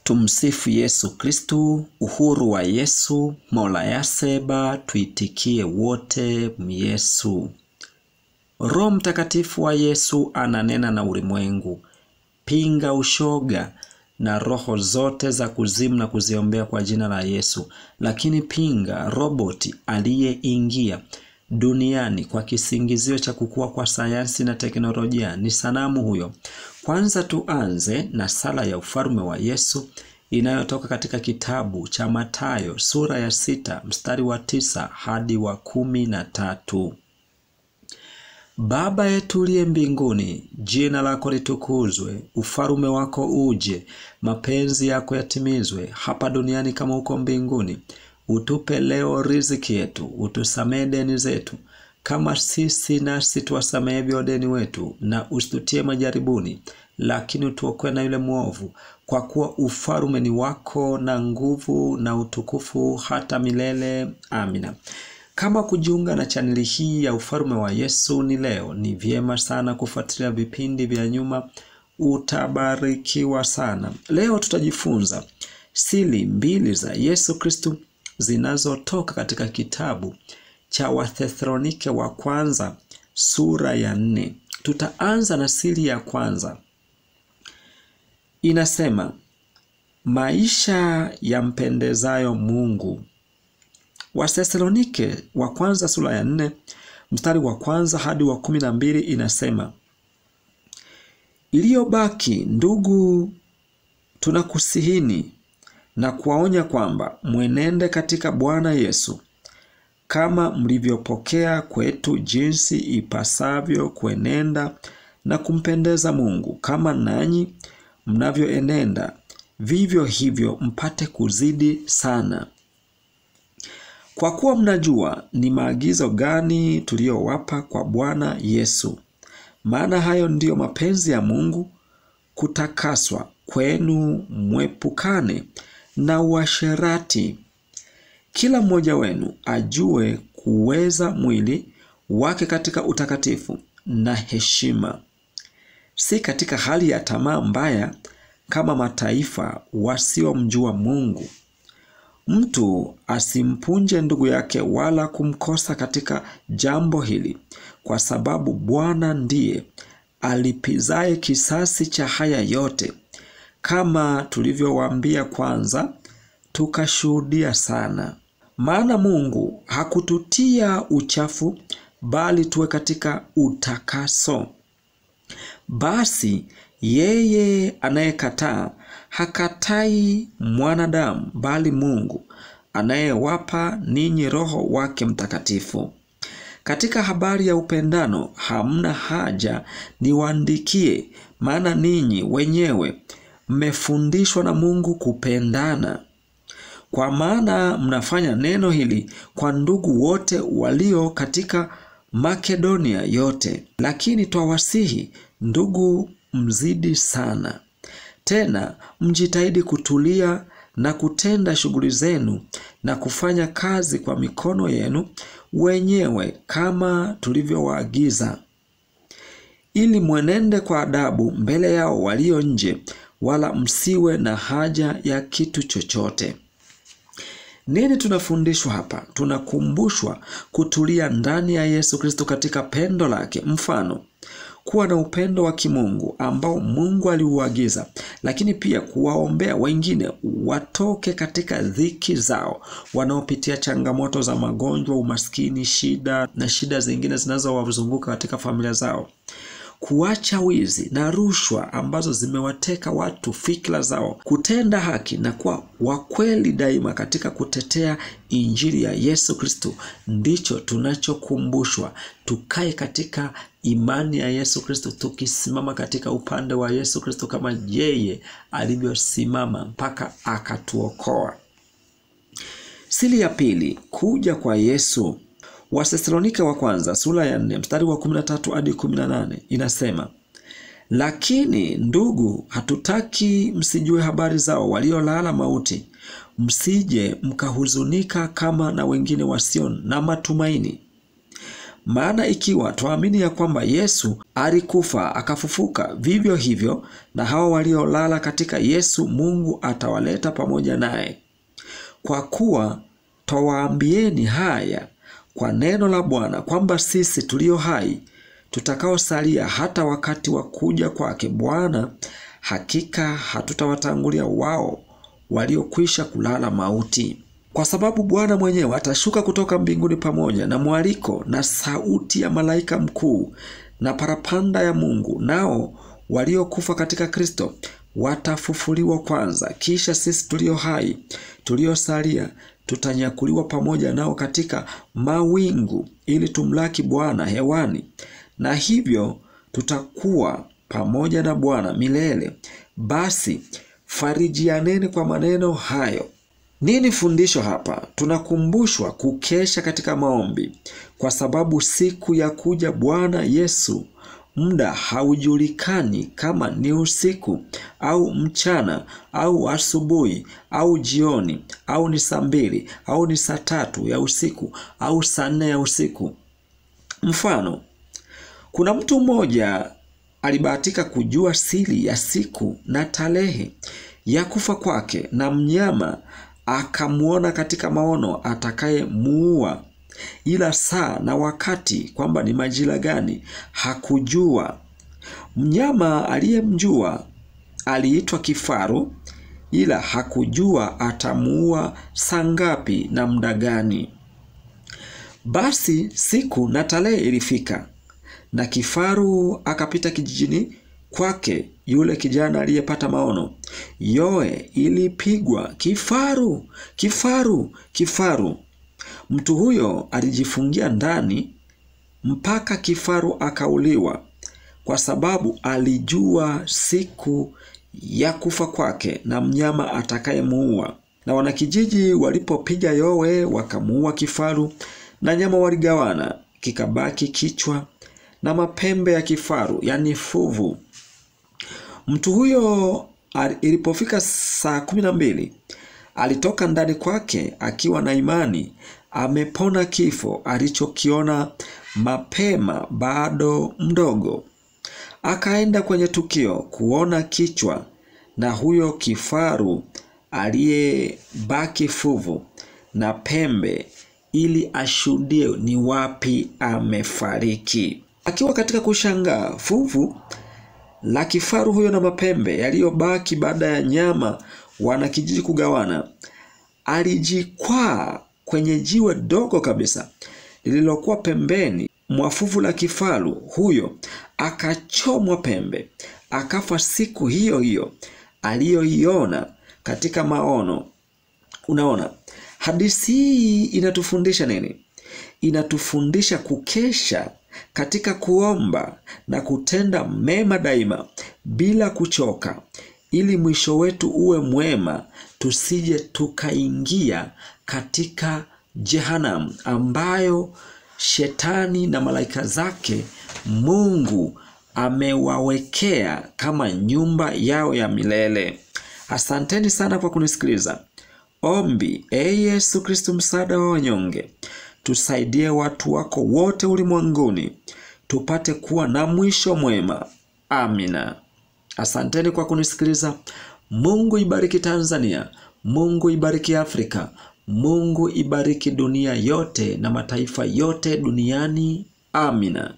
Tumsifu Yesu Kristu, uhuru wa Yesu, mola yaseba, tuitikie wote Yesu. Roho Mtakatifu wa Yesu ananena na ulimwengu. Pinga ushoga na roho zote za kuzimu na kuziombea kwa jina la Yesu. Lakini pinga roboti aliyeingia duniani kwa kisingizio cha kukua kwa sayansi na teknolojia. Ni sanamu huyo. Kwanza tuanze na sala ya ufalme wa Yesu inayotoka katika kitabu cha Mathayo sura ya 6 mstari wa 9 hadi wa 13. Baba yetu uliye mbinguni, jina lako litukuzwe, ufalme wako uje, mapenzi yako yatimizwe hapa duniani kama huko mbinguni. Utupe leo riziki yetu, utusamehe deni zetu kama sisi nasi tuwasamehe wadeni wetu, na usitutie majaribuni, lakini utuokoe na yule mwovu, kwa kuwa ufalme ni wako na nguvu na utukufu hata milele. Amina. Kama kujiunga na chaneli hii ya ufalme wa Yesu ni leo, ni vyema sana kufuatilia vipindi vya nyuma, utabarikiwa sana. Leo tutajifunza siri 2 za Yesu Kristu zinazotoka katika kitabu cha Wathesalonike wa kwanza sura ya 4. Tutaanza na siri ya kwanza. Inasema, maisha yampendezayo Mungu. Wathesalonike wa kwanza sura ya 4 mstari wa kwanza hadi wa 12 inasema, iliyobaki ndugu, tunakusihini na kuwaonya kwamba mwenende katika Bwana Yesu kama mlivyopokea kwetu, jinsi ipasavyo kuenenda na kumpendeza Mungu, kama nanyi mnavyoenenda vivyo hivyo mpate kuzidi sana. Kwa kuwa mnajua ni maagizo gani tuliyowapa kwa Bwana Yesu. Maana hayo ndiyo mapenzi ya Mungu, kutakaswa kwenu, mwepukane na uasherati. Kila mmoja wenu ajue kuweza mwili wake katika utakatifu na heshima, si katika hali ya tamaa mbaya kama mataifa wasiomjua Mungu. Mtu asimpunje ndugu yake wala kumkosa katika jambo hili, kwa sababu Bwana ndiye alipizaye kisasi cha haya yote, kama tulivyowaambia kwanza, tukashuhudia sana. Maana Mungu hakututia uchafu, bali tuwe katika utakaso. Basi yeye anayekataa hakatai mwanadamu, bali Mungu anayewapa ninyi Roho wake Mtakatifu. Katika habari ya upendano hamna haja niwaandikie, maana ninyi wenyewe mmefundishwa na Mungu kupendana. Kwa maana mnafanya neno hili kwa ndugu wote walio katika Makedonia yote. Lakini twawasihi ndugu, mzidi sana, tena mjitahidi kutulia na kutenda shughuli zenu na kufanya kazi kwa mikono yenu wenyewe kama tulivyowaagiza, ili mwenende kwa adabu mbele yao walio nje, wala msiwe na haja ya kitu chochote. Nini tunafundishwa hapa? Tunakumbushwa kutulia ndani ya Yesu Kristo katika pendo lake. Mfano, kuwa na upendo wa kimungu ambao Mungu aliuagiza, lakini pia kuwaombea wengine watoke katika dhiki zao, wanaopitia changamoto za magonjwa, umaskini, shida na shida zingine zinazowazunguka katika familia zao. Kuacha wizi na rushwa ambazo zimewateka watu fikra zao, kutenda haki na kuwa wakweli daima katika kutetea injili ya Yesu Kristo. Ndicho tunachokumbushwa. Tukae katika imani ya Yesu Kristo, tukisimama katika upande wa Yesu Kristo kama yeye alivyosimama mpaka akatuokoa. Siri ya pili, kuja kwa Yesu. Wathesalonike wa kwanza sura ya 4 mstari wa 13 hadi 18 inasema, lakini ndugu, hatutaki msijue habari zao waliolala mauti, msije mkahuzunika kama na wengine wasio na matumaini. Maana ikiwa twaamini ya kwamba Yesu alikufa akafufuka, vivyo hivyo na hao waliolala katika Yesu Mungu atawaleta pamoja naye. Kwa kuwa twawaambieni haya kwa neno la Bwana, kwamba sisi tulio hai tutakaosalia hata wakati wa kuja kwake Bwana, hakika hatutawatangulia wao waliokwisha kulala mauti. Kwa sababu Bwana mwenyewe atashuka kutoka mbinguni pamoja na mwaliko na sauti ya malaika mkuu na parapanda ya Mungu, nao waliokufa katika Kristo watafufuliwa kwanza. Kisha sisi tulio hai tuliosalia tutanyakuliwa pamoja nao katika mawingu ili tumlaki Bwana hewani, na hivyo tutakuwa pamoja na Bwana milele. Basi farijianeni kwa maneno hayo. Nini fundisho hapa? Tunakumbushwa kukesha katika maombi, kwa sababu siku ya kuja Bwana Yesu muda haujulikani, kama ni usiku au mchana au asubuhi au jioni au ni saa 2 au ni saa 3 ya usiku au saa 4 ya usiku. Mfano, kuna mtu mmoja alibahatika kujua siri ya siku na tarehe ya kufa kwake, na mnyama akamuona katika maono atakaye muua, ila saa na wakati kwamba ni majira gani hakujua. Mnyama aliyemjua aliitwa kifaru, ila hakujua atamuua saa ngapi na muda gani. Basi siku na tarehe ilifika, na kifaru akapita kijijini kwake yule kijana aliyepata maono. Yoe ilipigwa, kifaru, kifaru, kifaru. Mtu huyo alijifungia ndani mpaka kifaru akauliwa, kwa sababu alijua siku ya kufa kwake na mnyama atakayemuua. Na wanakijiji walipopiga yowe wakamuua kifaru, na nyama waligawana, kikabaki kichwa na mapembe ya kifaru, yani fuvu. Mtu huyo ilipofika saa 12 alitoka ndani kwake akiwa na imani amepona kifo alichokiona mapema bado mdogo. Akaenda kwenye tukio kuona kichwa na huyo kifaru aliyebaki fuvu na pembe, ili ashuhudie ni wapi amefariki. Akiwa katika kushangaa, fuvu la kifaru huyo na mapembe yaliyobaki baada ya nyama wanakijiji kugawana, alijikwaa kwenye jiwe dogo kabisa lililokuwa pembeni mwa fuvu la kifaru huyo, akachomwa pembe, akafa siku hiyo hiyo aliyoiona katika maono. Unaona, hadithi hii inatufundisha nini? Inatufundisha kukesha katika kuomba na kutenda mema daima bila kuchoka, ili mwisho wetu uwe mwema, tusije tukaingia katika jehanamu ambayo shetani na malaika zake Mungu amewawekea kama nyumba yao ya milele. Asanteni sana kwa kunisikiliza. Ombi. Yesu Kristo, msaada wa wanyonge, tusaidie watu wako wote ulimwenguni tupate kuwa na mwisho mwema. Amina. Asanteni kwa kunisikiliza. Mungu ibariki Tanzania, Mungu ibariki Afrika, Mungu ibariki dunia yote na mataifa yote duniani. Amina.